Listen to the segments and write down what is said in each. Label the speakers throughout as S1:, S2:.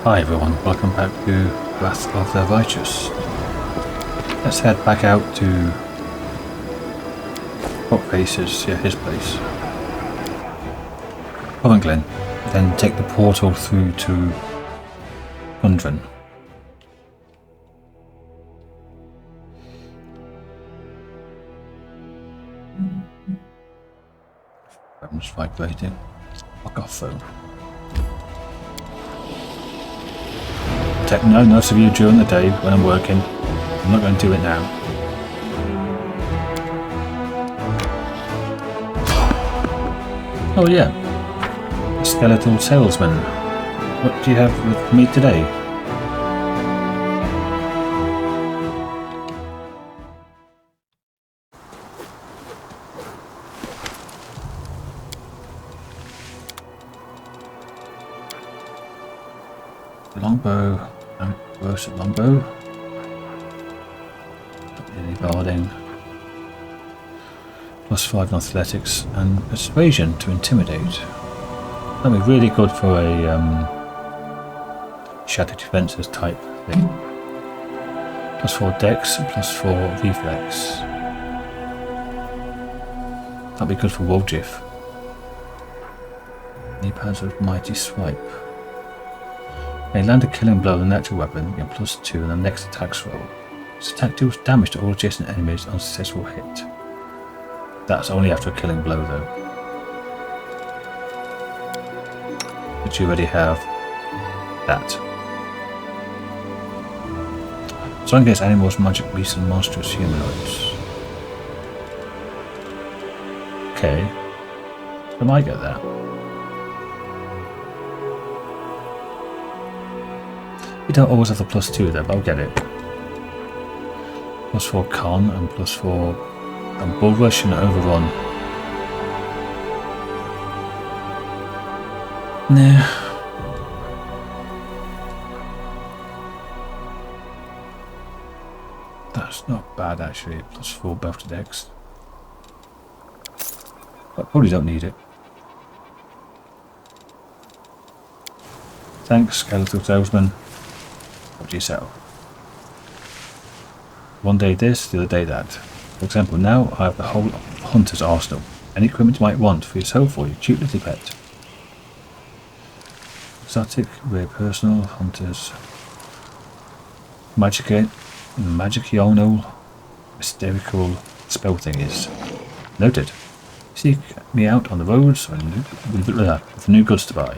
S1: Hi everyone, welcome back to Wrath of the Righteous. Let's head back out to what place is his place. Glen, then take the portal through to Undren. I'm just vibrating. Fuck off phone. Take no notice of you during the day when I'm working. I'm not going to do it now. Oh yeah, skeletal salesman. What do you have with me today? Longbow, roasted longbow. Any barding. +5 in athletics and persuasion to intimidate. That'd be really good for a shadow defenses type thing. +4 dex, +4 reflex. That'd be good for Woljif. Knee pads of mighty swipe. May land a killing blow with a natural weapon, get +2 in the next attack's roll. This attack deals damage to all adjacent enemies on successful hit. That's only after a killing blow though. But you already have that. So against animals, magic beasts and monstrous humanoids. Okay. I might get that. You don't always have the +2 there, but I'll get it. +4 con and +4 and bull rush and overrun. Nah. That's not bad actually. +4 both to dex. But probably don't need it. Thanks, skeletal salesman. What do you sell? One day this, the other day that. For example, now I have the whole hunter's arsenal. Any equipment you might want for yourself or your cute little pet. Exotic, rare personal, hunters. Magicional, hysterical spell thing is. Noted. Seek me out on the roads with new goods to buy.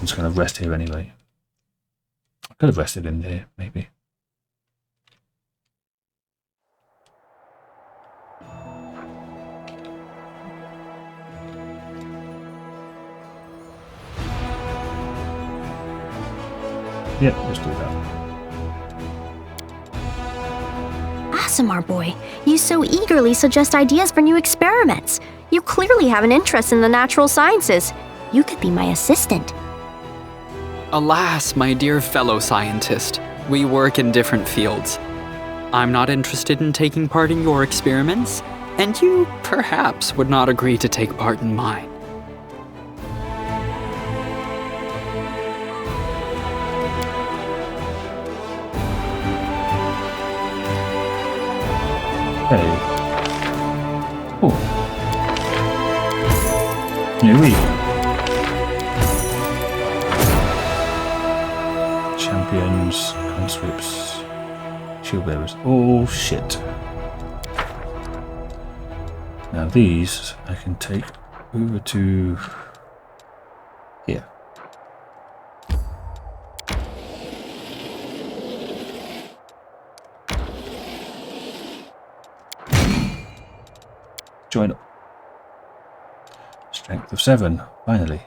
S1: I'm just going to rest here anyway. I could have rested in there, maybe. Yeah, let's do that.
S2: Asimar boy, you so eagerly suggest ideas for new experiments. You clearly have an interest in the natural sciences. You could be my assistant.
S3: Alas, my dear fellow scientist, we work in different fields. I'm not interested in taking part in your experiments, and you perhaps would not agree to take part in mine.
S1: Hey. Oh. New week. Champions, conscripts, shield bearers. Oh shit. Now these I can take over to here. Join up. Strength of 7, finally.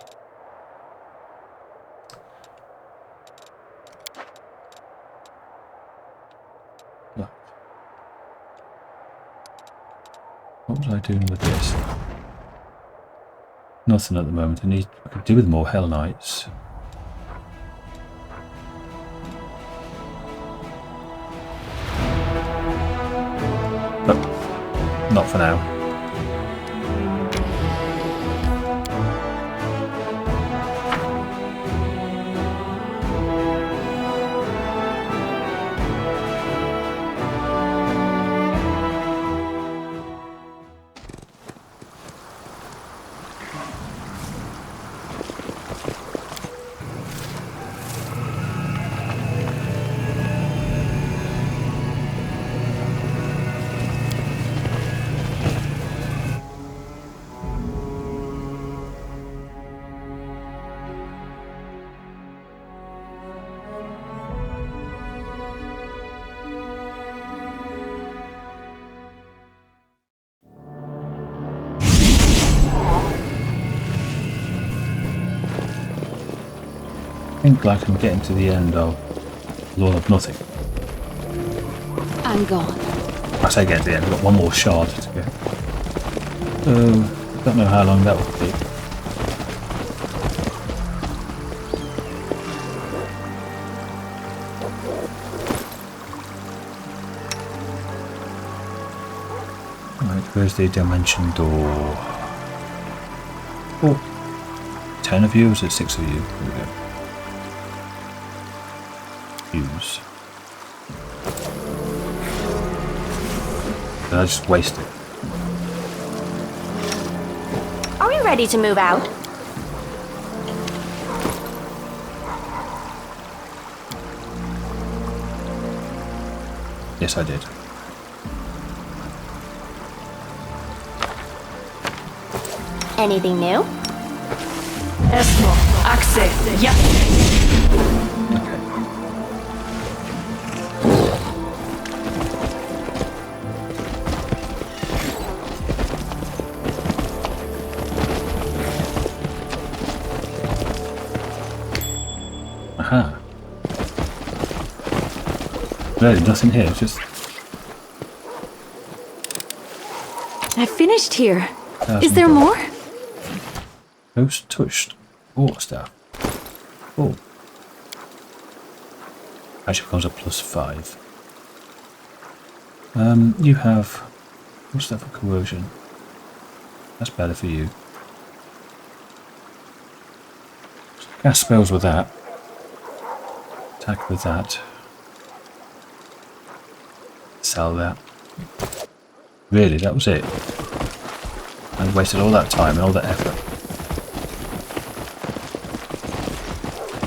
S1: What was I doing with this? Nothing at the moment. I could do with more Hell Knights. But not for now. think like I'm getting to the end of Lord of Nothing.
S4: I'm gone.
S1: I say get to the end, I've got one more shard to get. So, don't know how long that will take. Right, where's the dimension door? Oh, 10 of you, or is it 6 of you? There we go. Use. Did I just waste it?
S2: Are we ready to move out?
S1: Yes, I did.
S2: Anything new?
S5: Esmo, access, yeah.
S1: Okay. Aha. Really, nothing here, just
S4: I finished here.
S2: Is there more?
S1: Ghost touched. Oh, staff. Oh. Actually becomes a +5. You have... What's that for coercion? That's better for you. Cast spells with that. Attack with that. Sell that. Really, that was it? I wasted all that time and all that effort.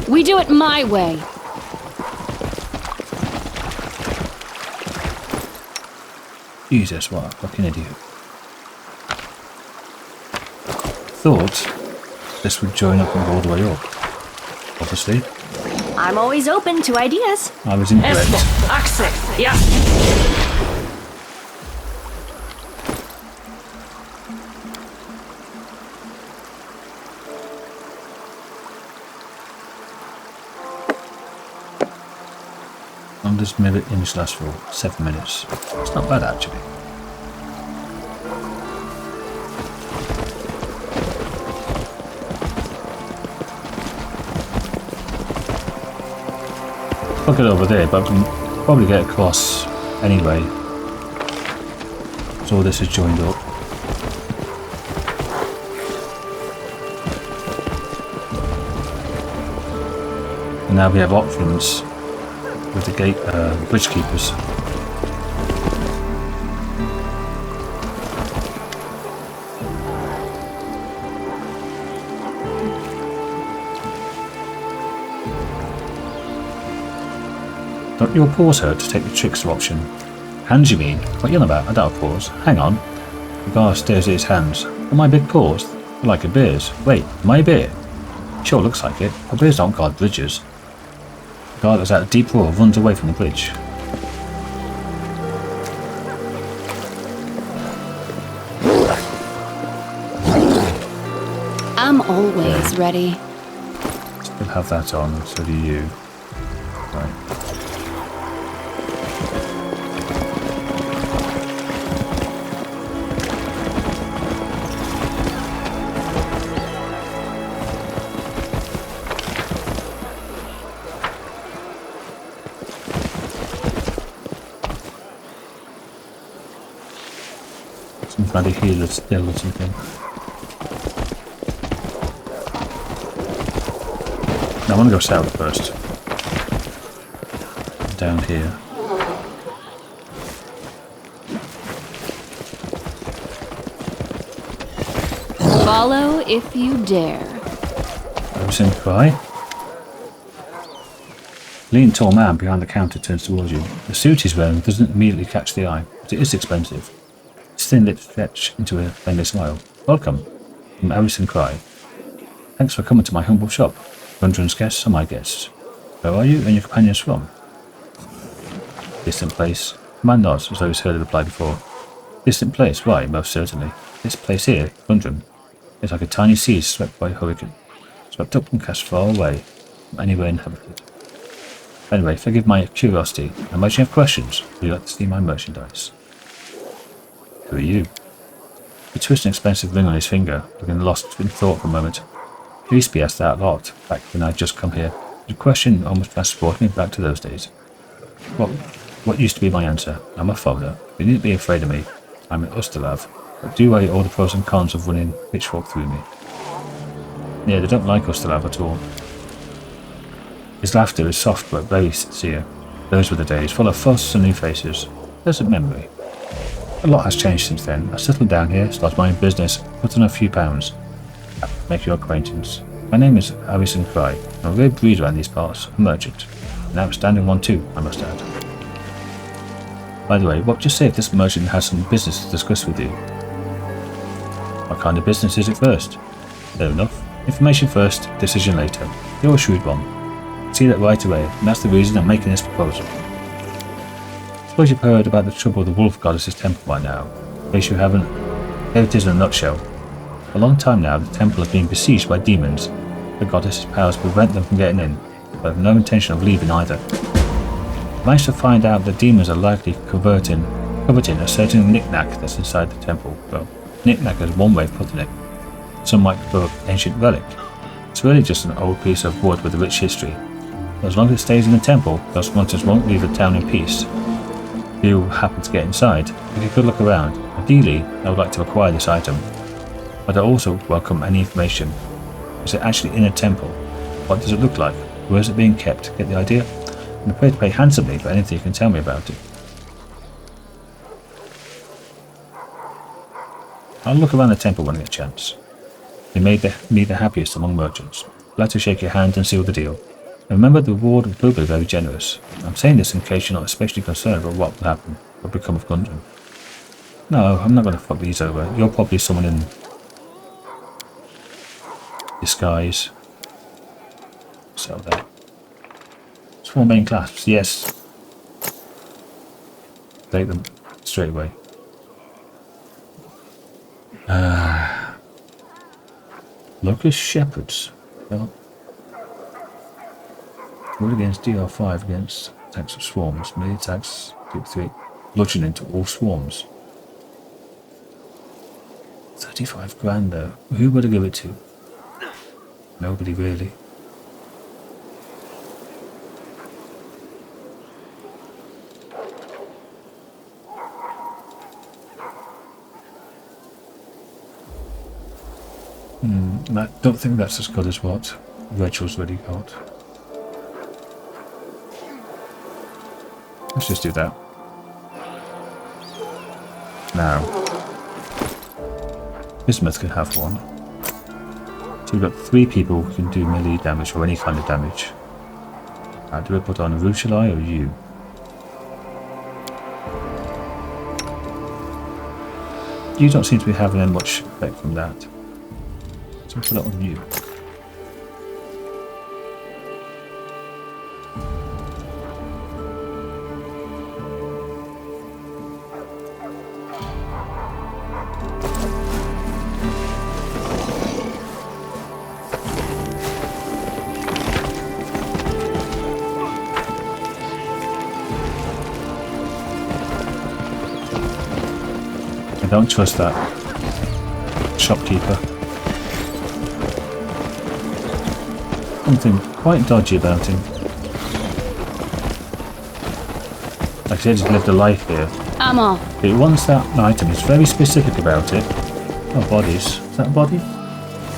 S4: We do it my way.
S1: Jesus, what a fucking idiot. Thought this would join up and go all the way up. Obviously.
S2: I'm always open to ideas.
S1: I was incorrect.
S5: Esmo, access, yeah.
S1: And this image lasts for 7 minutes. It's not bad actually. Look it over there, but I can probably get across anyway. So this is joined up. And now we have options with the gate bridge keepers. Don't your paws hurt to take the trickster option? Hands, you mean? What you on about? I don't have paws. Hang on. The guy stares at his hands. Are my big paws? They're like a bear's. Wait, am I a bear? Sure looks like it, but bears don't guard bridges. The guy that's at a deep roar runs away from the bridge.
S4: I'm always ready.
S1: Still have that on, so do you. Right. Some bloody healer still or something. No, I want to go south first. Down here.
S4: Follow if you dare.
S1: Everything cry. Lean tall man behind the counter turns towards you. The suit he's wearing doesn't immediately catch the eye, but it is expensive. His thin lips stretch into a friendly smile. Welcome, from Harrison Cry. Thanks for coming to my humble shop. Gundren's guests are my guests. Where are you and your companions from? Distant place. The man nods as though he's heard the reply before. Distant place, why, most certainly. This place here, Gundren, is like a tiny sea swept by a hurricane. Swept up and cast far away. from anywhere inhabited. Anyway, forgive my curiosity. I imagine you have questions. Would you like to see my merchandise? Who are you? He twisted an expensive ring on his finger, looking lost in thought for a moment. I used to be asked that a lot, back when I'd just come here. The question almost transported me back to those days. What used to be my answer? I'm a foreigner. You needn't be afraid of me. I'm an Ustalav, but do weigh all the pros and cons of running pitchfork through me. Yeah, they don't like Ustalav at all. His laughter is soft but very sincere. Those were the days, full of fuss and new faces. Pleasant memory. A lot has changed since then. I settled down here, started my own business, put on a few pounds. Make your acquaintance. My name is Harrison Cry. I'm a great breeder around these parts, a merchant. An outstanding one too, I must add. By the way, what would you say if this merchant has some business to discuss with you? What kind of business is it first? Fair enough. Information first, decision later. You're a shrewd one. See that right away, and that's the reason I'm making this proposal. Suppose you've heard about the trouble with the Wolf Goddess's temple by now. In case you haven't, here it is in a nutshell. For a long time now, the temple has been besieged by demons. The goddess's powers prevent them from getting in, but have no intention of leaving either. I managed to find out that demons are likely coveting a certain knick-knack that's inside the temple. Well, knick-knack is one way of putting it. Some might prefer an ancient relic. It's really just an old piece of wood with a rich history. But as long as it stays in the temple, those monsters won't leave the town in peace. If you happen to get inside, take a good look around. Ideally, I would like to acquire this item. But I also welcome any information. Is it actually in a temple? What does it look like? Where is it being kept? Get the idea? I'm prepared to pay handsomely for anything you can tell me about it. I'll look around the temple when I get a chance. You made me the happiest among merchants. Glad to shake your hand and seal the deal. And remember, the reward will be very generous. I'm saying this in case you're not especially concerned about what will happen, what will become of Gundren. No, I'm not going to fuck these over. You're probably someone in disguise. So there. Small main clasps, yes. Take them straight away. Locust Shepherds. Well, roll against DR5 against attacks of swarms. Melee attacks, type 3. Bludgeoning to all swarms. 35 grand though. Who would I give it to? Nobody really. I don't think that's as good as what Rachel's already got. Let's just do that. Now, Bismuth can have one. So we've got 3 people who can do melee damage or any kind of damage. Do I put on Ruchelai or you? You don't seem to be having much effect from that. So I'll put that on you. I don't trust that shopkeeper. Something quite dodgy about him. Like I said, he's lived a life here.
S4: I'm off.
S1: But he wants that item. He's very specific about it. Oh, bodies. Is that a body?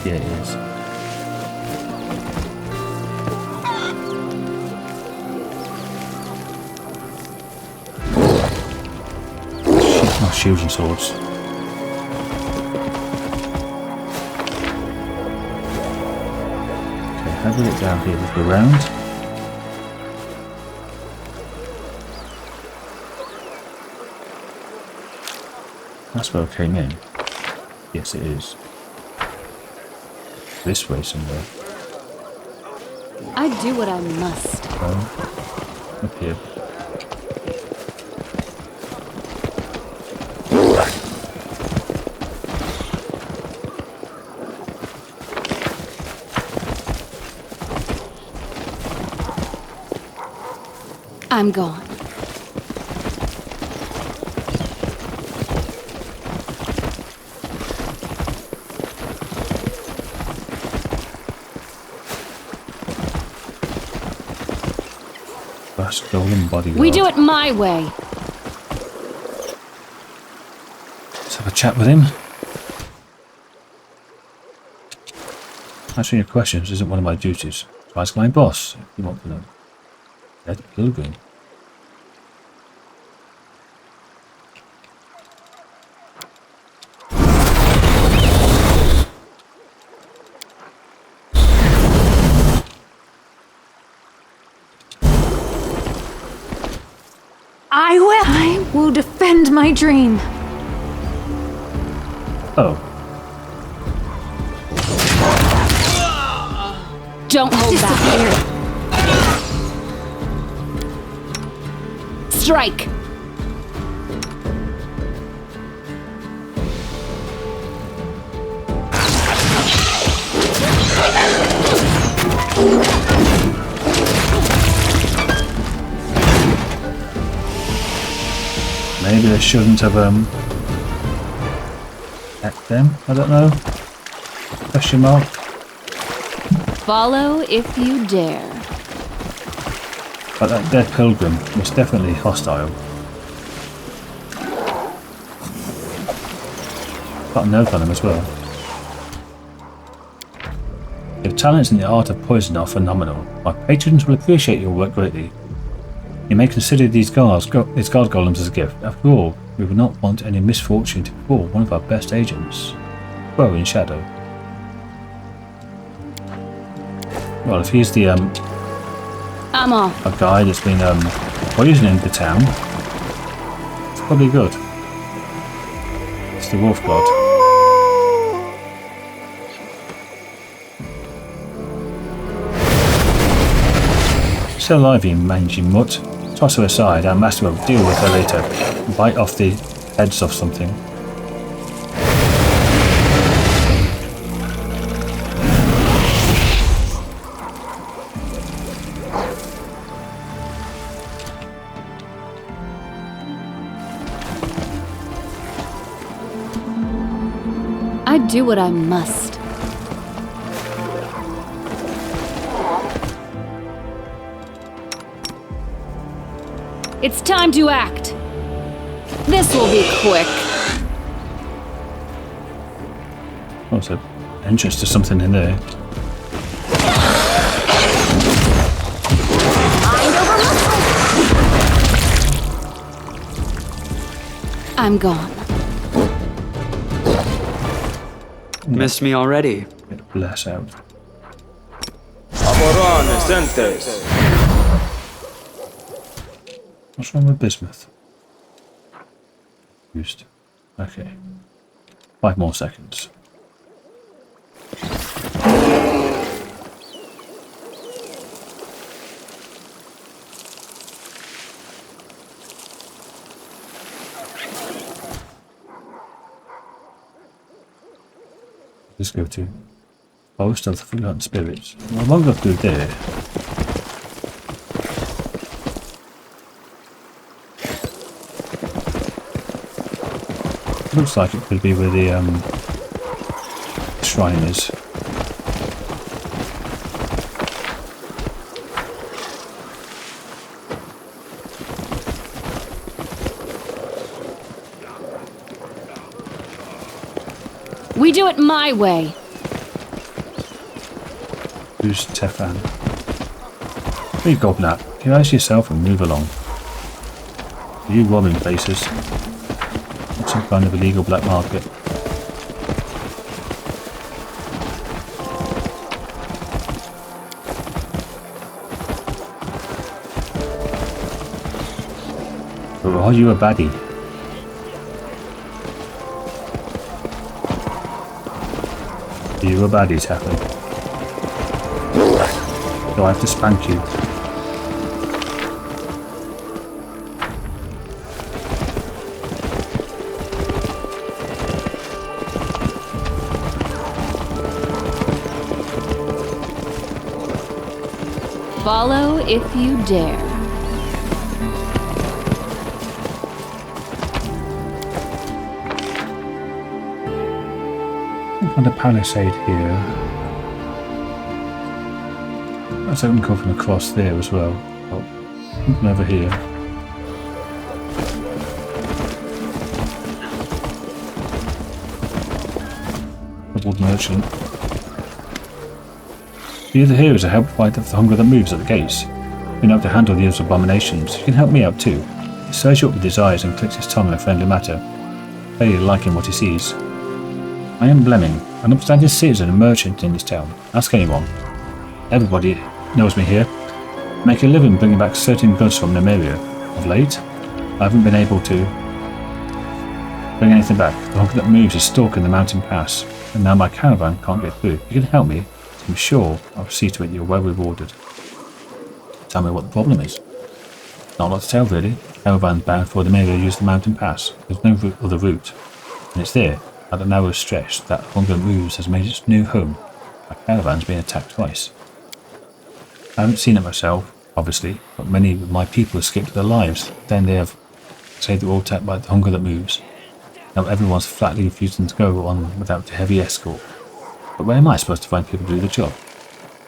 S1: Yeah, it is. Shit, my shields and swords. How do we get down here? Just go round. That's where I came in. Yes, it is. This way somewhere.
S4: I do what I must.
S1: Oh, up here.
S4: I'm gone.
S1: Vast golden bodyguard.
S4: We do it my way.
S1: Let's have a chat with him. Answering your questions isn't one of my duties. So ask my boss if you want to know. Dead pilgrim.
S6: I will defend my dream.
S1: Oh,
S4: Don't hold back. Strike.
S1: maybe they shouldn't have attacked them. I don't know. Question mark.
S4: Follow if you dare.
S1: But that dead pilgrim was definitely hostile. Got a note on him as well. Your talents in the art of poison are phenomenal. My patrons will appreciate your work greatly. You may consider these guard golems as a gift. After all, we would not want any misfortune to befall one of our best agents. Grow in shadow. Well, if he's the
S4: I'm off.
S1: a guy that's been poisoning the town, it's probably good. It's the wolf god. Still alive, you mangy mutt. Toss her aside, our master will deal with her later. Bite off the heads of something.
S4: I do what I must. It's time to act. This will be quick.
S1: Oh, there's an entrance to something in there.
S4: I'm gone.
S3: Missed me already.
S1: Get bless out.
S7: Overrun, sentence.
S1: What's wrong with bismuth? Used. Okay. 5 more seconds. Let's go to Post of the Forgotten Spirits. No longer through there. Looks like it could be where the shrine is.
S4: We do it my way.
S1: Who's Tefan? Leave Gobnap. Erase yourself and move along. Are you robbing places? It's some kind of illegal black market. Or are you a baddie? Are you a baddie, Tefan? Do I have to spank you?
S4: Follow if you dare.
S1: On the palisade here. That's open come from across there as well. Oh, something over here. A wood merchant. The other heroes are helped by the hunger that moves at the gates. You know how to handle the other abominations. You can help me out too. He stirs you up with his eyes and clicks his tongue in a friendly manner, clearly liking what he sees. I am Blemming, an upstanding citizen and merchant in this town. Ask anyone. Everybody knows me here. Make a living bringing back certain goods from Nymeria. Of late, I haven't been able to bring anything back. The hunger that moves is stuck in the mountain pass, and now my caravan can't get through. You can help me. I'm sure I'll see to it you're well rewarded. Tell me what the problem is. Not a lot to tell really. Caravans bound for Nymeria use the mountain pass. There's no other route. And it's there, at the narrow stretch, that hunger moves has made its new home. My caravan's been attacked twice. I haven't seen it myself, obviously, but many of my people escaped their lives. Then they have said they were all attacked by the hunger that moves. Now everyone's flatly refusing to go on without a heavy escort. But where am I supposed to find people to do the job?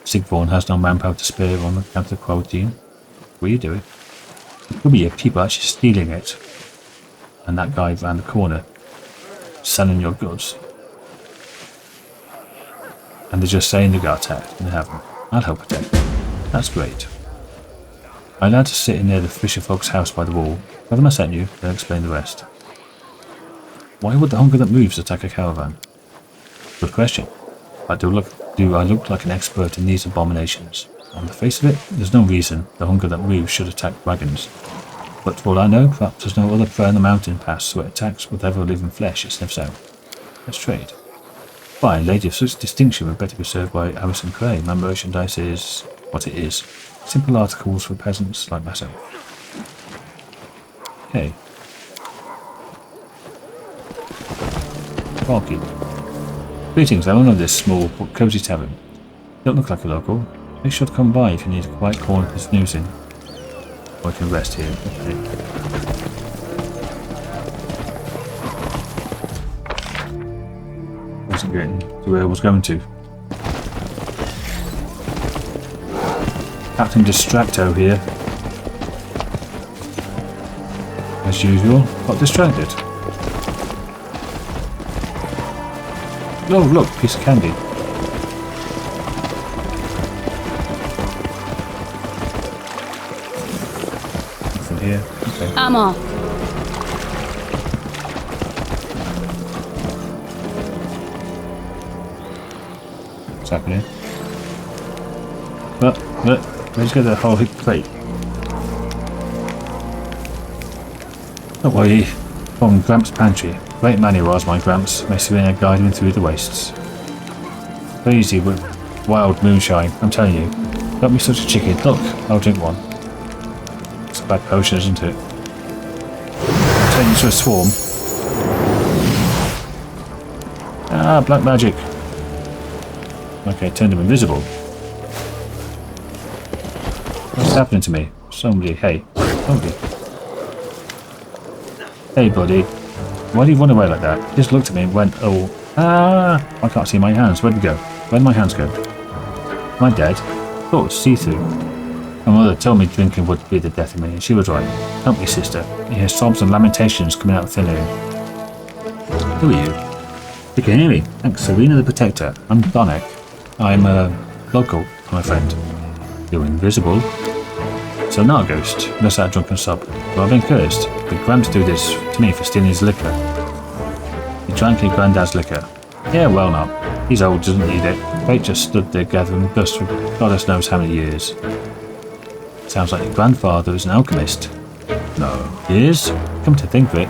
S1: Sigvorn has no manpower to spare on account of the quarantine. Will you do it? It could be your people actually stealing it. And that guy around the corner selling your goods. And they're just saying they got attacked and they haven't. I'll help protect them. That's great. I'm allowed to sit in near the fisher folk's house by the wall. Tell them I sent you, they'll explain the rest. Why would the hunger that moves attack a caravan? Good question. Do I look like an expert in these abominations? On the face of it, there's no reason the hunger that moves should attack dragons. But for all I know, perhaps there's no other prey in the mountain pass, so it attacks whatever living flesh it sniffs out. Let's trade. Fine, lady of such distinction would better be served by Alison Cray. My merchandise is what it is. Simple articles for peasants like myself. Okay. Barkeep. Greetings, I own of this small but cosy tavern. You don't look like a local. Make sure to come by if you need a quiet corner for snoozing. Or I can rest here. Okay. Wasn't getting to where I was going to. Captain Distracto here. As usual, got distracted. Oh look, piece of candy. Nothing here. Okay.
S4: I'm off.
S1: What's happening? Look, let's get the whole big plate. Don't worry, from Gramps' pantry. Great man he was, my Gramps. May Serena guide him through the wastes. Crazy with wild moonshine, I'm telling you. Don't be such a chicken. Look, I'll drink one. It's a bad potion, isn't it? I'll turn you into a swarm. Ah, black magic. Okay, turned him invisible. What's happening to me? Somebody, hey. Somebody. Hey, buddy. Why do you run away like that? He just looked at me and went, oh, I can't see my hands. Where'd they go? Where'd my hands go? Am I dead? Thought it was see-through. My mother told me drinking would be the death of me, and she was right. Help me, sister. You hear sobs and lamentations coming out of thin air. Who are you? You can hear me. Thanks, Serena the Protector. I'm Donek. I'm local, my friend. You're invisible. So not a ghost, unless that drunken sob. Well, I've been cursed. Did Gramps do this to me for stealing his liquor? He drank your granddad's liquor. Yeah, well not. He's old, doesn't need it. Fate just stood there gathering dust for God knows how many years. Sounds like your grandfather is an alchemist. No. He is? Come to think of it,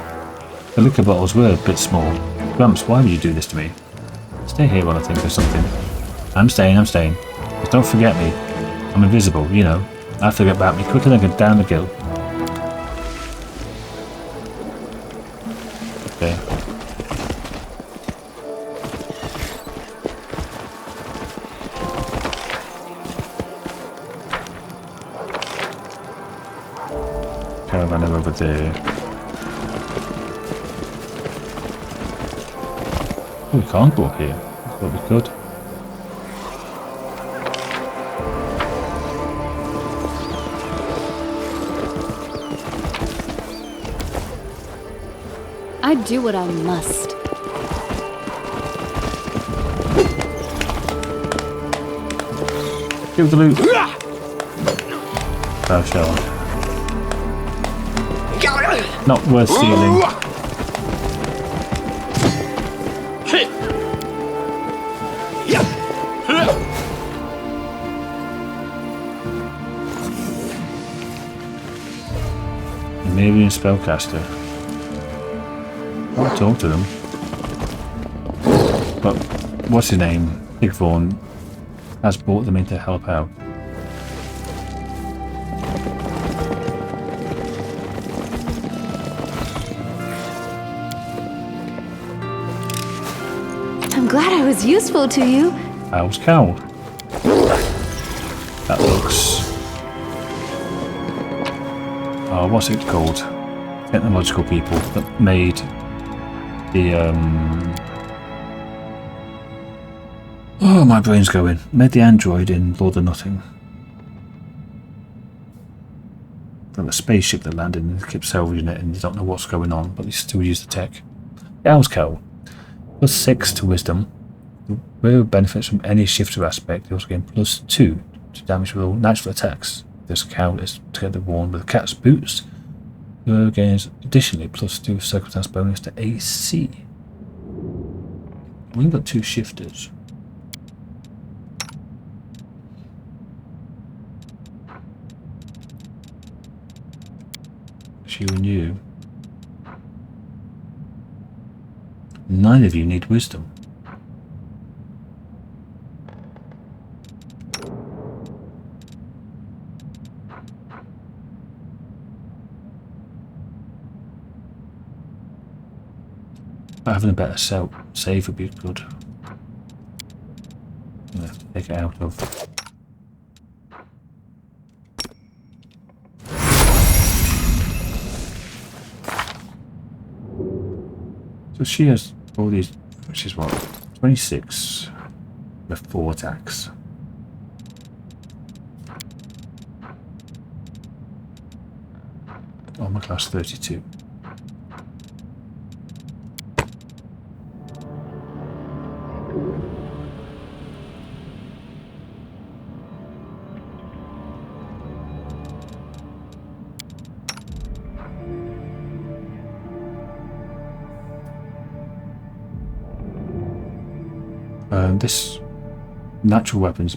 S1: the liquor bottles were a bit small. Gramps, why would you do this to me? Stay here while I think of something. I'm staying. Just don't forget me. I'm invisible, you know. I have to get about me quicker than I get down the gill. Okay. Caravan over there. We can't go up here, but we could.
S4: I do what I must.
S1: Give the loot. Oh, shall I? Not worth stealing. Maybe a spellcaster. I'll talk to them. But what's his name? Sigvorn has brought them in to help out.
S6: I'm glad I was useful to you.
S1: Owl's cowl. That looks... Oh, what's it called? Technological people that made the Oh, my brain's going. Made the android in Lord of Nothing. From a spaceship that landed and kept salvaging it and you don't know what's going on, but they still use the tech. The Owl's Cowl. +6 to wisdom. The wearer benefits from any shifter aspect. They also gain +2 to damage with all natural attacks. This cowl is together worn with cat's boots. The wearer gains additionally +2 circumstance bonus to AC. We've got 2 shifters. You and you. Neither of you need wisdom. But having a better save would be good. I'm gonna have to take it out of. So she has all these, which is what, 26 with 4 attacks. Oh, my class 32. This natural weapons,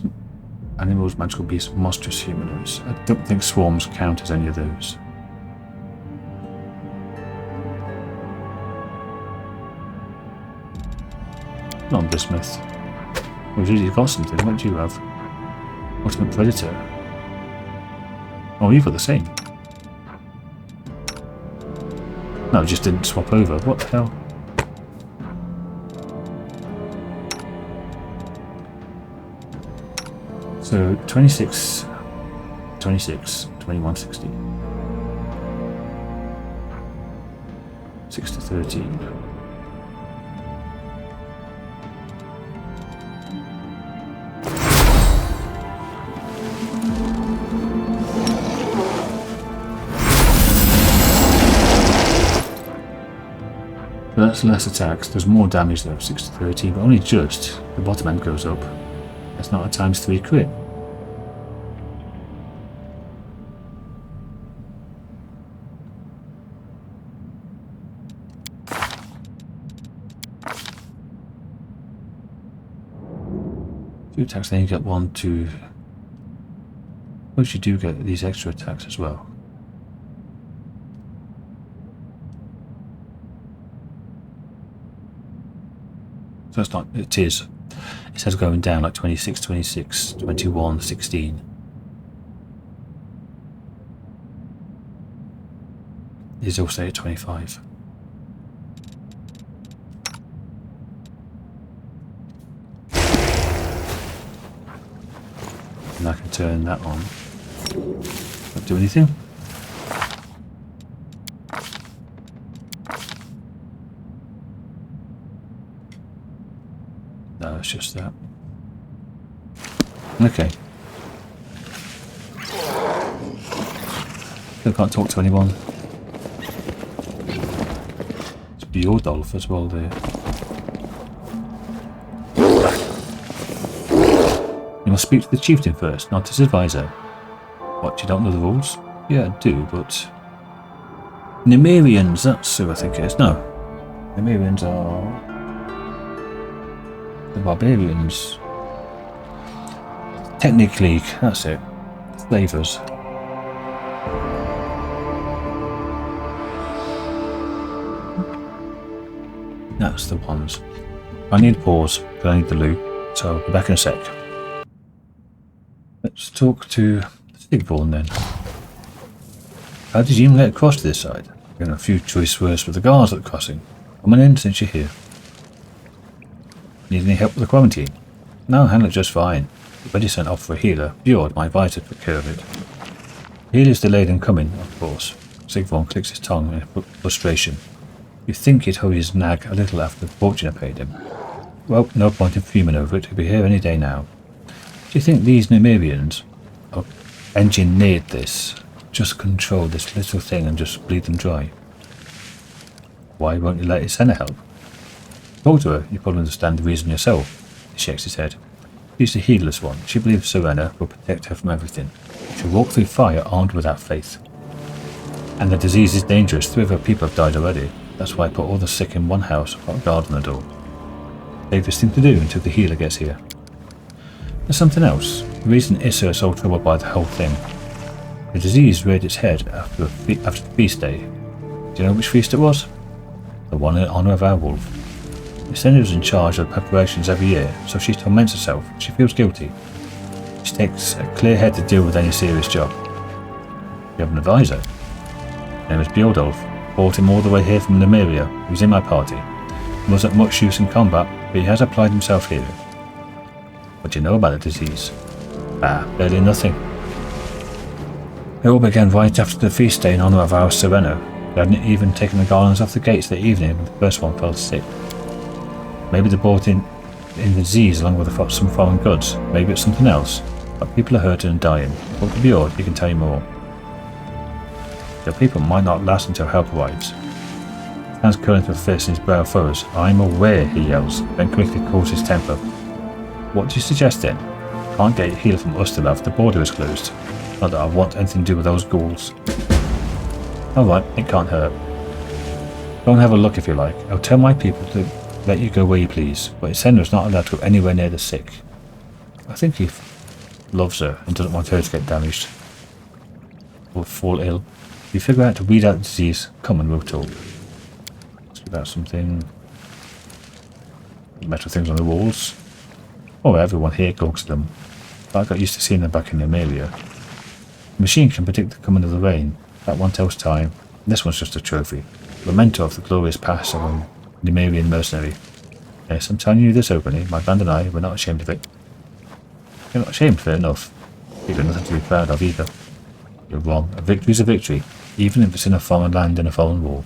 S1: animals, magical beasts, monstrous humanoids. I don't think swarms count as any of those. Not bismuth. Well, you've got something. What do you have? Ultimate Predator. Oh, you've got the same. No, it just didn't swap over. What the hell? So 26, 26, 21, 60. 6 to 13. So that's less attacks. There's more damage though, 6 to 13, but only just. The bottom end goes up. That's not a ×3 crit. Two attacks, then you get 1, 2. Suppose you do get these extra attacks as well. So it's not, it is. It says going down like 26, 26, 21, 16. These all stay at 25. And I can turn that on. Not do anything. No, it's just that. Okay. Still can't talk to anyone. It's Bjordolf as well there. You must speak to the chieftain first, not his advisor. What, you don't know the rules? Yeah, I do, but... Nemerians, that's who I think it is. No. Nemerians are... the barbarians. Technically, that's it. Slavers. That's the ones. I need a pause, but I need the loot, so I'll be back in a sec. Let's talk to Sigvorn then. How did you even get across to this side? Getting a few choice words with the guards at the crossing. Come on in since you're here. Need any help with the quarantine? No, handle it just fine. You've already sent off for a healer. Bjord, my advisor, took care of it. The healer's delayed in coming, of course. Sigvorn clicks his tongue in frustration. You'd think he'd hold his nag a little after the fortune I paid him. Well, no point in fuming over it. He'll be here any day now. Do you think these Nemerians engineered this? Just control this little thing and just bleed them dry? Why won't you let Isena help? Talk to her, you probably understand the reason yourself. He shakes his head. She's the heedless one. She believes Serena will protect her from everything. She'll walk through fire armed with that faith. And the disease is dangerous. 3 of her people have died already. That's why I put all the sick in one house, got a guard on the door. Safest thing to do until the healer gets here. There's something else. The reason Issa is so troubled by the whole thing. The disease reared its head after the feast day. Do you know which feast it was? The one in honour of our wolf. Isena is in charge of the preparations every year, so she torments herself. She feels guilty. She takes a clear head to deal with any serious job. You have an advisor. His name is Bjordolf. Brought him all the way here from Lemuria. He's in my party. He wasn't much use in combat, but he has applied himself here. What do you know about the disease? Barely nothing. It all began right after the feast day in honour of our Serena. They hadn't even taken the garlands off the gates that evening when the first one fell sick. Maybe they brought in the disease along with some foreign goods. Maybe it's something else. But people are hurting and dying. Talk to Bjord, he can tell you more. Your people might not last until help arrives. Hands curling to the fist in his brow furrows. I'm aware, he yells, then quickly cools his temper. What do you suggest then? Can't get a healer from Ustalav, the border is closed. Not that I want anything to do with those ghouls. Alright, it can't hurt. Go and have a look if you like. I'll tell my people to let you go where you please, but Isena's not allowed to go anywhere near the sick. I think he loves her and doesn't want her to get damaged or fall ill. If you figure out to weed out the disease, come and we'll talk. Ask about something. Metal things on the walls. Oh, everyone here talks to them. I got used to seeing them back in Lemuria. The machine can predict the coming of the rain. That one tells time. This one's just a trophy. Memento of the glorious past of a Lemurian mercenary. Yes, I'm telling you this openly. My band and I, we're not ashamed of it. You're not ashamed, fair enough. You've got nothing to be proud of either. You're wrong. A victory's a victory, even if it's in a foreign land in a foreign war.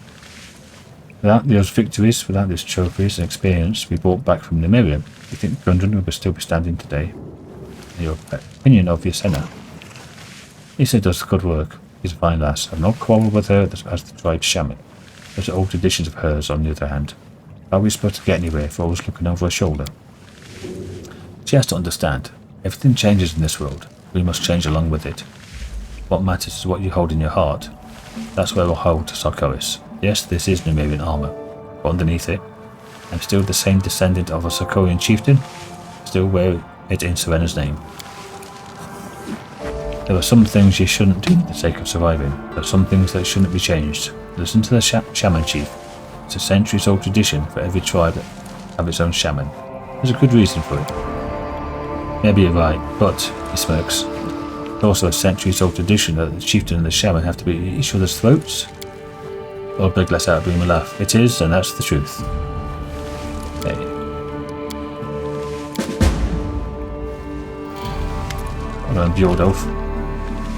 S1: Without those victories, without these trophies and experience we brought back from Lemuria, you think Gundren would still be standing today? In your opinion of Yasena? Issa does good work. She's a fine lass. I've no quarrel with her as the tribe's shaman. Those are old traditions of hers, on the other hand. How are we supposed to get anywhere if always looking over her shoulder? She has to understand. Everything changes in this world. We must change along with it. What matters is what you hold in your heart. That's where we'll hold Sarkoris. Yes, this is Nemerian armour, but underneath it, I'm still the same descendant of a Sarkorian chieftain, still wear it in Serena's name. There are some things you shouldn't do for the sake of surviving. There are some things that shouldn't be changed. Listen to the shaman chief. It's a centuries-old tradition for every tribe to have its own shaman. There's a good reason for it. Maybe you're right, but, he smirks, it's also a centuries-old tradition that the chieftain and the shaman have to be at each other's throats. Old Big lets out a boom and laugh. It is, and that's the truth. Hey. Hello, Bjordolf.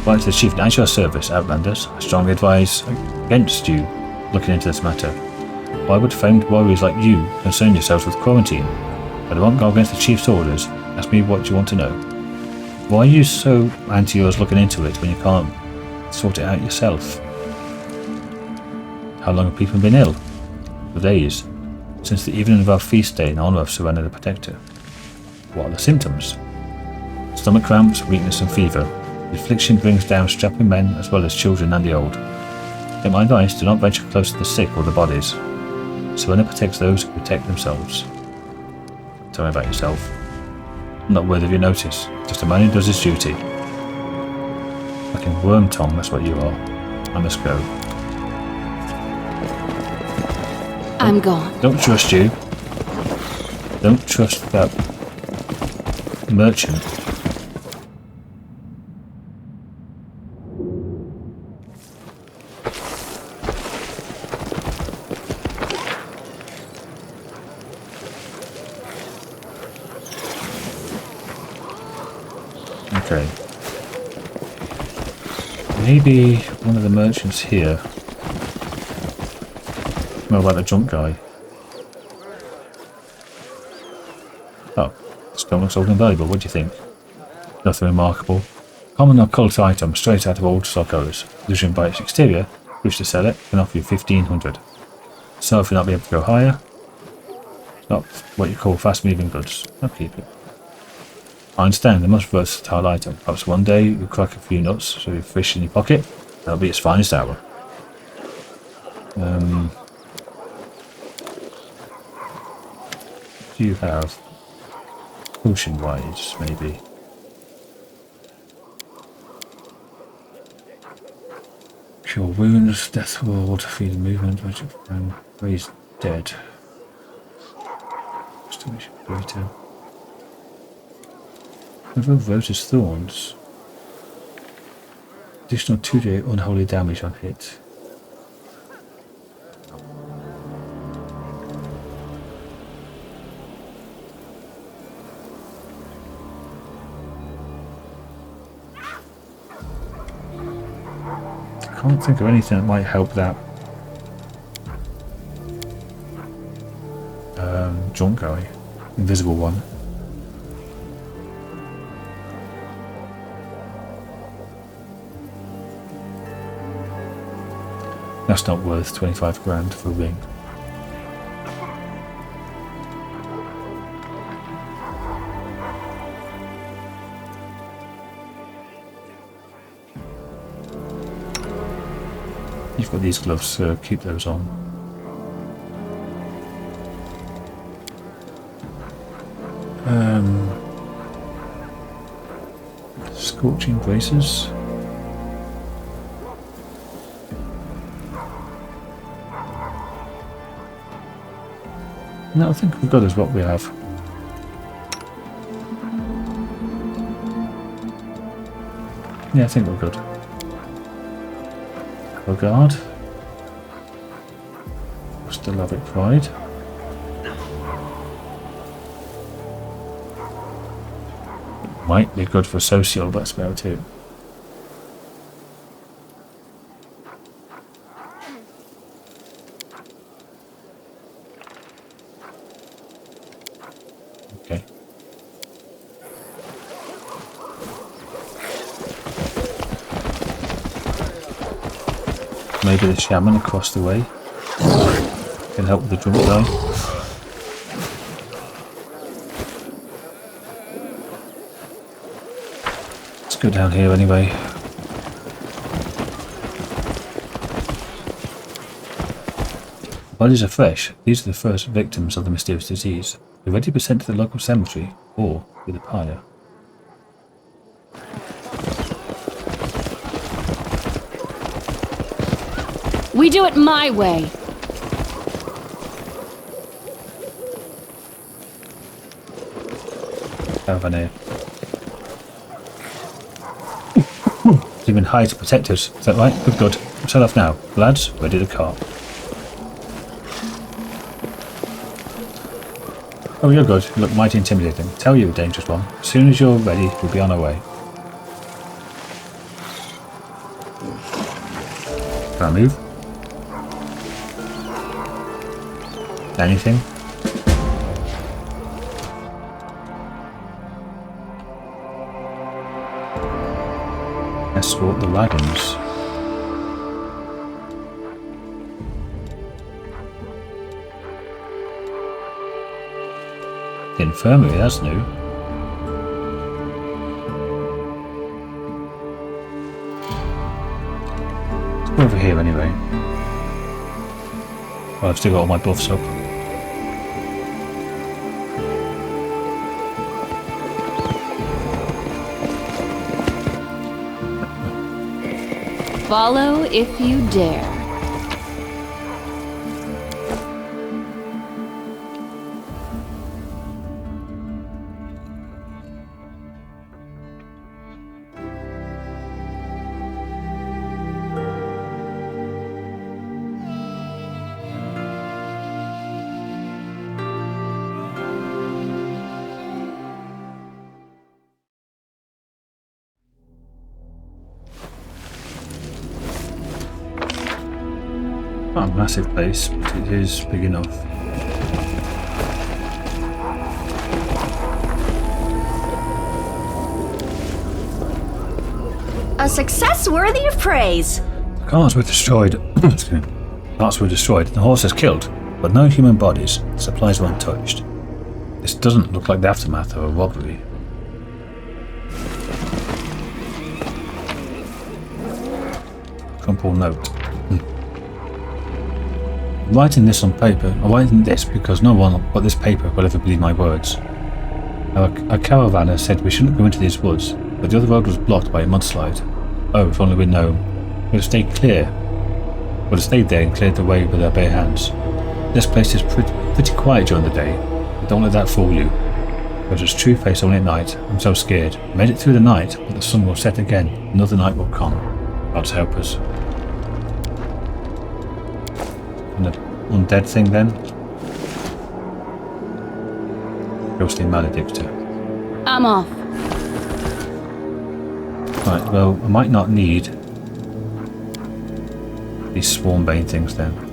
S1: Right to the chieftain, at your service, Outlanders. I strongly advise against you looking into this matter. Why would famed warriors like you concern yourselves with quarantine? But I won't go against the chief's orders. Ask me what you want to know. Why are you so anti-yours looking into it when you can't sort it out yourself? How long have people been ill? For days. Since the evening of our feast day in honor of Serena the Protector. What are the symptoms? Stomach cramps, weakness and fever. The affliction brings down strapping men as well as children and the old. Take my advice, do not venture close to the sick or the bodies. Serena protects those who protect themselves. Tell me about yourself. I'm not worthy of your notice, just a man who does his duty. Fucking worm tongue, that's what you are. I must go.
S4: I'm gone.
S1: Don't trust you. Don't trust that merchant. Okay. Maybe one of the merchants here. Know about the drunk guy. Oh, this stone looks old and valuable. What do you think? Nothing remarkable. Common occult item straight out of old stockholders. Illusion by its exterior. Wish to sell it, can offer you 1,500. So if you're not be able to go higher. Not what you call fast moving goods. I'll keep it. I understand, the most versatile item. Perhaps one day you'll crack a few nuts, so you fish in your pocket. That'll be its finest hour. Do you have potion wise, maybe? Cure wounds, death ward, feed movement, magic and raise dead. Restoration burrito. Remove Rose's thorns. Additional 2d unholy damage on hit. I can't think of anything that might help that drunk guy, invisible one. That's not worth 25 grand for a ring. You've got these gloves, so keep those on. Scorching braces. No, I think we've got is what we have. Yeah, I think we're good. Guard. Slavic pride. Might be good for social, but that's about it. Okay. Maybe the shaman across the way can help with the drunk guy. Let's go down here anyway. Bodies are fresh. These are the first victims of the mysterious disease. They're ready to be sent to the local cemetery or with a pyre.
S4: We do it my way.
S1: Caravan You've been hired to protect us, is that right? Good, good. Set off now. Lads, ready to cart. Oh, you're good. You look mighty intimidating. Tell you, dangerous one. As soon as you're ready, we'll be on our way. Can I move? Anything? Escort the wagons. The infirmary, that's new. Let's go over here anyway. Well, I've still got all my buffs up.
S4: Follow if you dare.
S1: Not a massive place, but it is big enough.
S2: A success worthy of praise.
S1: The carts were destroyed. Carts were destroyed, the horses killed, but no human bodies. Supplies were untouched. This doesn't look like the aftermath of a robbery. Crumple note. I'm writing this on paper. I'm writing this because no one but this paper will ever believe my words. Our caravaner said we shouldn't go into these woods, but the other road was blocked by a mudslide. Oh, if only we'd known. We'd have stayed clear. We'd have stayed there and cleared the way with our bare hands. This place is pretty quiet during the day, but don't let that fool you. But it's true face only at night. I'm so scared. I made it through the night, but the sun will set again. Another night will come. God's help us. And the undead thing then? Ghostly maledictor.
S4: I'm off.
S1: Right, well, I might not need these swarmbane things then.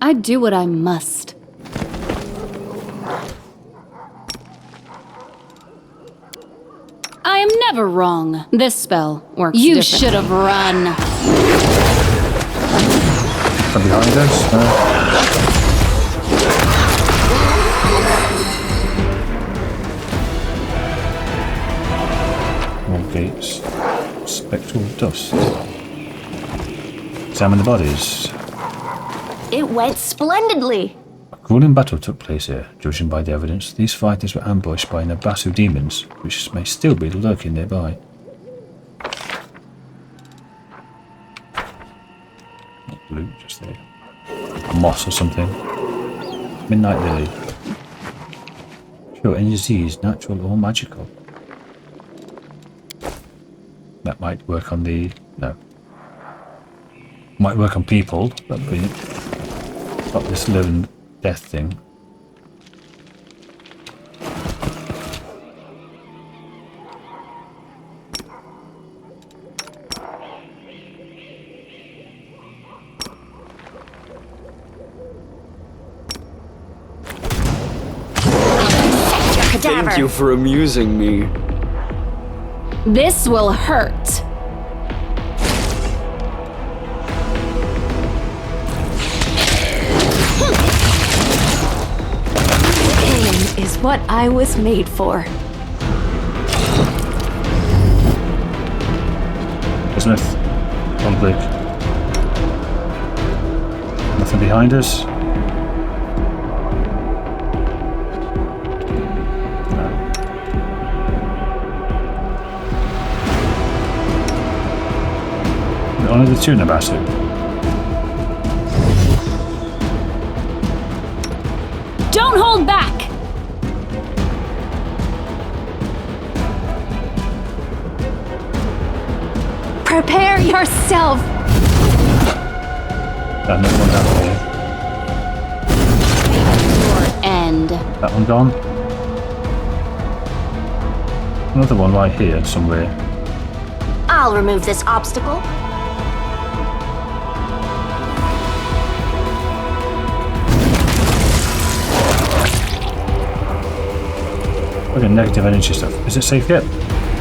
S4: I do what I must. I am never wrong. This spell works
S6: You
S4: different. Should have run.
S1: From behind us? More gates. Spectral dust. Examine the bodies.
S2: It went splendidly.
S1: A grueling battle took place here. Judging by the evidence, these fighters were ambushed by Nabasu demons, which may still be lurking nearby. Not blue, just there. A moss or something. Midnight lily. Sure, any disease, natural or magical. That might work on the... no. Might work on people, but got this living death thing.
S3: Thank you for amusing me.
S4: This will hurt.
S6: Is what I was made for.
S1: Bismuth. One click. Nothing behind us. No. Only the two Nabasu.
S4: Don't hold back.
S6: Prepare yourself!
S1: Another one down here.
S4: Your end.
S1: That one gone. Another one right here somewhere.
S2: I'll remove this obstacle.
S1: Okay, negative energy stuff. Is it safe yet?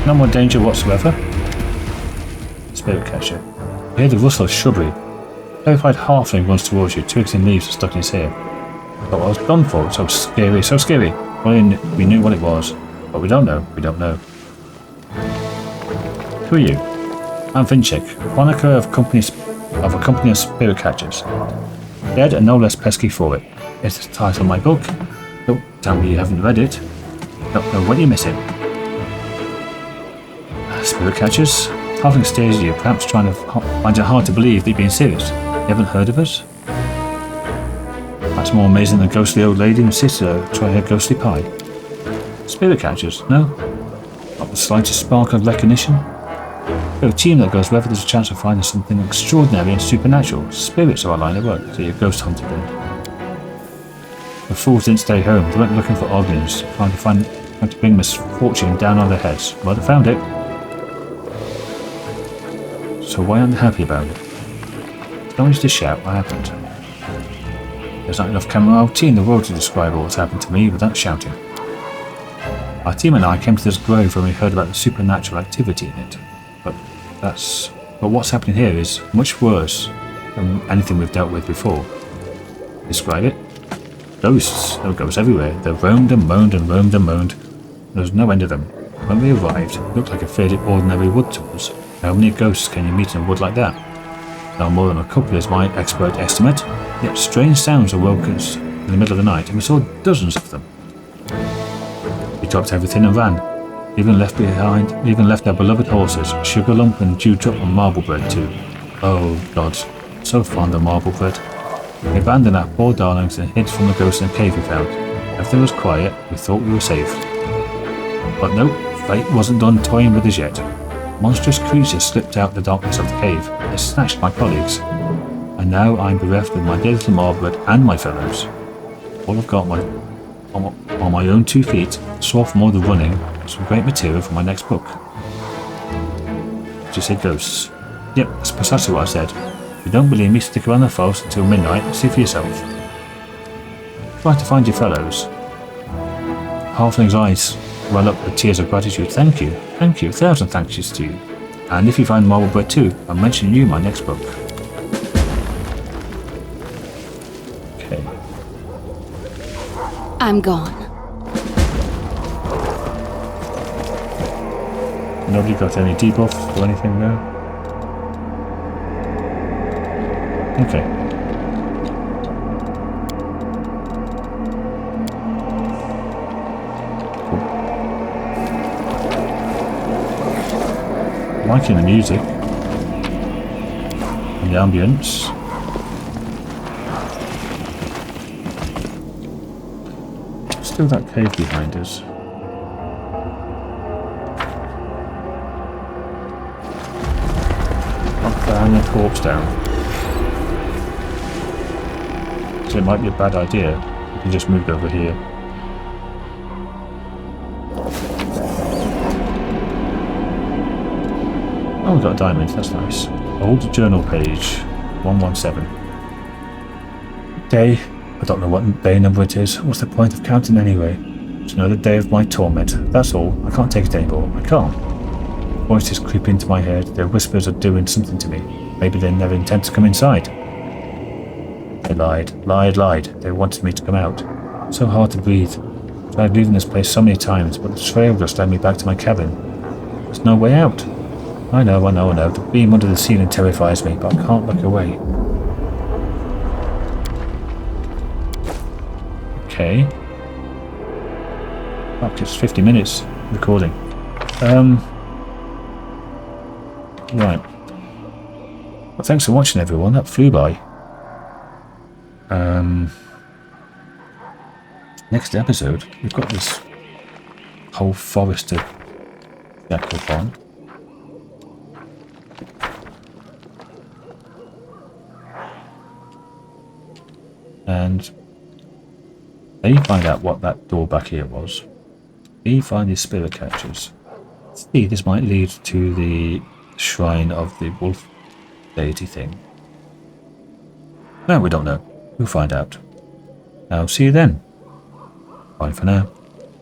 S1: No more danger whatsoever. Spirit catcher. You hear the rustle of shrubbery. Terrified halfling runs towards you. Twigs and leaves are stuck in his hair. But what I was gone for, so scary, so scary. We knew what it was, but we don't know. We don't know. Who are you? I'm Vinchek, chronicler of a company of spirit catchers. Dead and no less pesky for it. It's the title of my book. Don't tell me you haven't read it. Don't know what you're missing. Spirit catchers? Halfling stares at you, perhaps trying to find it hard to believe that you're being serious. You haven't heard of us? That's more amazing than the ghostly old lady in Cicero trying her ghostly pie. Spirit catchers? No? Not the slightest spark of recognition? We're a team that goes wherever there's a chance of finding something extraordinary and supernatural. Spirits are our line of work, so you're ghost hunting then. The fools didn't stay home. They went looking for organs, trying to bring misfortune down on their heads. Well, they found it. So why aren't they happy about it? Don't need to shout what happened. There's not enough camaraderie in the world to describe what's happened to me without shouting. Our team and I came to this grove when we heard about the supernatural activity in it. But what's happening here is much worse than anything we've dealt with before. Describe it? Ghosts. There were ghosts everywhere. They roamed and moaned and roamed and moaned. There was no end of them. When we arrived, it looked like a fairly ordinary wood to us. How many ghosts can you meet in a wood like that? No more than a couple is my expert estimate. Yet strange sounds awoke us in the middle of the night, and we saw dozens of them. We dropped everything and ran. Even left our beloved horses, Sugar Lump and Dewdrop and Marble Bread too. Oh God, so fond of marble bread. We abandoned our poor darlings and hid from the ghosts in a cave we found. Everything was quiet, we thought we were safe. But no, fate wasn't done toying with us yet. Monstrous creatures slipped out the darkness of the cave. They snatched my colleagues. And now I'm bereft of my dear little Marble Bread and my fellows. All I've got on my own 2 feet, saw from all the running, some great material for my next book. Did you say ghosts? Yep, that's precisely what I said. If you don't believe me, stick around the forest until midnight and see for yourself. Try to find your fellows. Halfling's eyes well up with tears of gratitude. Thank you, 1,000 thank yous to you. And if you find Marble Bread too, I'll mention you in my next book. Okay.
S4: I'm gone.
S1: Nobody got any debuff or anything there? Okay. Cool. Liking the music and the ambience. Still that cave behind us. Hang a corpse down. So it might be a bad idea if you just moved over here. Oh, we got a diamond, that's nice. Old journal page 117. Day. I don't know what day number it is. What's the point of counting anyway? It's another day of my torment. That's all. I can't take it anymore. I can't. Voices creep into my head. Their whispers are doing something to me. Maybe they never intend to come inside. They lied. They wanted me to come out. So hard to breathe. Tried leaving this place so many times, but the trail just led me back to my cabin. There's no way out. I know. The beam under the ceiling terrifies me, but I can't look away. Okay. Fuck, it's 50 minutes recording. Right. Well, thanks for watching, everyone. That flew by. Next episode, we've got this whole forest to jack up on. And A, find out what that door back here was. B, find these spirit catchers. C, this might lead to the shrine of the wolf deity thing. No, we don't know. We'll find out. I'll see you then. Bye for now.